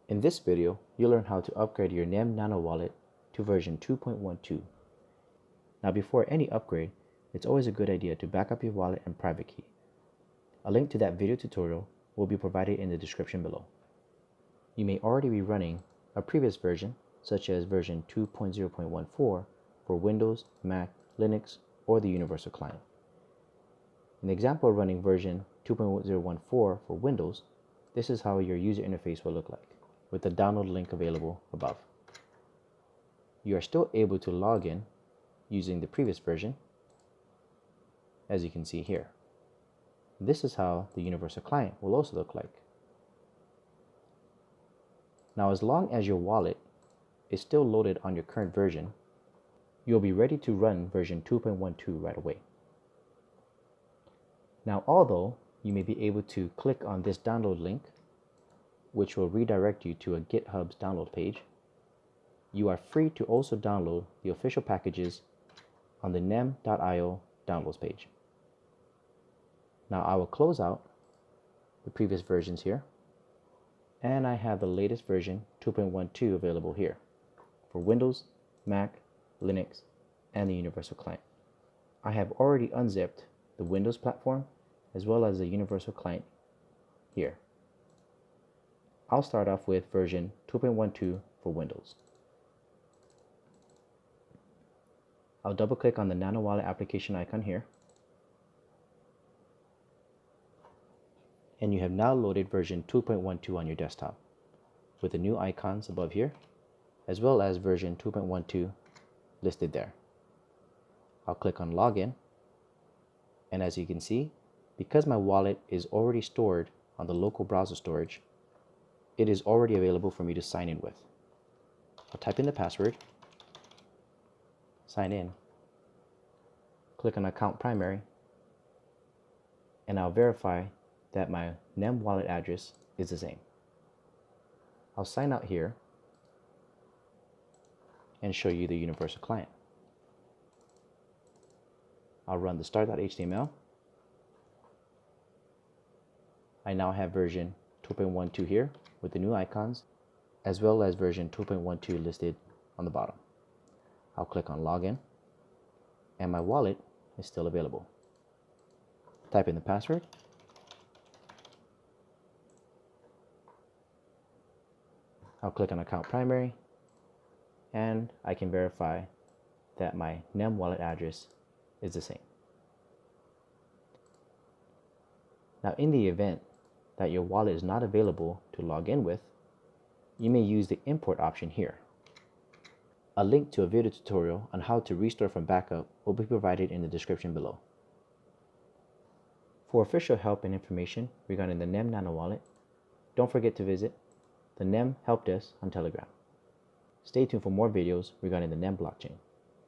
In this video, you'll learn how to upgrade your NEM Nano Wallet to version 2.12. Now before any upgrade, it's always a good idea to back up your wallet and private key. A link to that video tutorial will be provided in the description below. You may already be running a previous version, such as version 2.0.14 for Windows, Mac, Linux, or the Universal Client. In the example of running version 2.014 for Windows, this is how your user interface will look like, with the download link available above. You are still able to log in using the previous version, as you can see here. This is how the Universal Client will also look like. Now, as long as your wallet is still loaded on your current version, you'll be ready to run version 2.12 right away. Now, although you may be able to click on this download link, which will redirect you to a GitHub's download page, you are free to also download the official packages on the nem.io downloads page. Now I will close out the previous versions here, and I have the latest version 2.12 available here for Windows, Mac, Linux, and the Universal Client. I have already unzipped the Windows platform as well as the Universal Client here. I'll start off with version 2.12 for Windows. I'll double click on the Nano Wallet application icon here. And you have now loaded version 2.12 on your desktop with the new icons above here, as well as version 2.12 listed there. I'll click on Login, and as you can see, because my wallet is already stored on the local browser storage, it is already available for me to sign in with. I'll type in the password, sign in, click on Account Primary, and I'll verify that my NEM wallet address is the same. I'll sign out here and show you the Universal Client. I'll run the start.html. I now have version 2.12 here with the new icons, as well as version 2.12 listed on the bottom. I'll click on Login, and my wallet is still available. Type in the password, I'll click on Account Primary, and I can verify that my NEM wallet address is the same. Now, in the event that your wallet is not available to log in with, you may use the import option here. A link to a video tutorial on how to restore from backup will be provided in the description below. For official help and information regarding the NEM Nano Wallet, don't forget to visit the NEM Help Desk on Telegram. Stay tuned for more videos regarding the NEM blockchain.